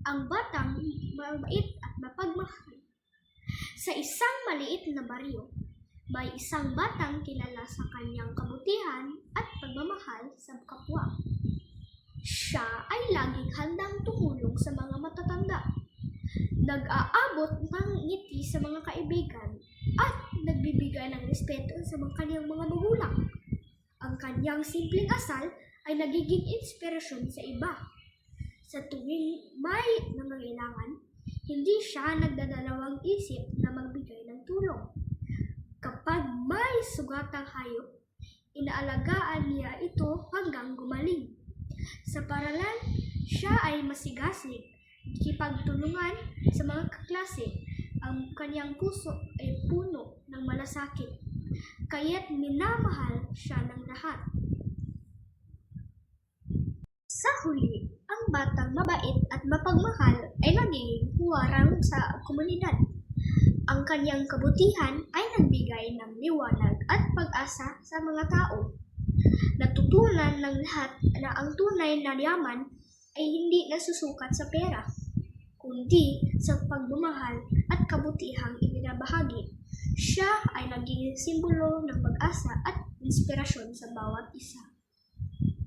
ang batang mabait at mapagmahal. Sa isang maliit na baryo, may isang batang kilala sa kanyang kabutihan at pagmamahal sa kapwa. Siya ay laging handang tumulong sa mga matatanda, nag-aabot ng ngiti sa mga kaibigan, at nagbibigay ng respeto sa kanyang mga magulang. Ang kanyang simpleng asal ay nagiging inspirasyon sa iba. Sa tuwing may nangangailangan, hindi siya nagdadalawang isip na magbigay ng tulong. Kapag may sugatang hayop, inaalagaan niya ito hanggang gumaling. Sa paralan, siya ay masigasig, nakikipagtulungan sa mga kaklase. Ang kanyang puso ay puno ng malasakit, kaya't minamahal siya ng lahat. Sa huli, ang batang mabait at mapagmahal ay naging huwarang sa komunidad. Ang kanyang kabutihan ay nagbigay ng liwanag at pag-asa sa mga tao. Natutunan ng lahat na ang tunay na yaman ay hindi nasusukat sa pera, kundi sa pagmamahal at kabutihang ibinabahagi. Siya ay naging simbolo ng pag-asa at inspirasyon sa bawat isa.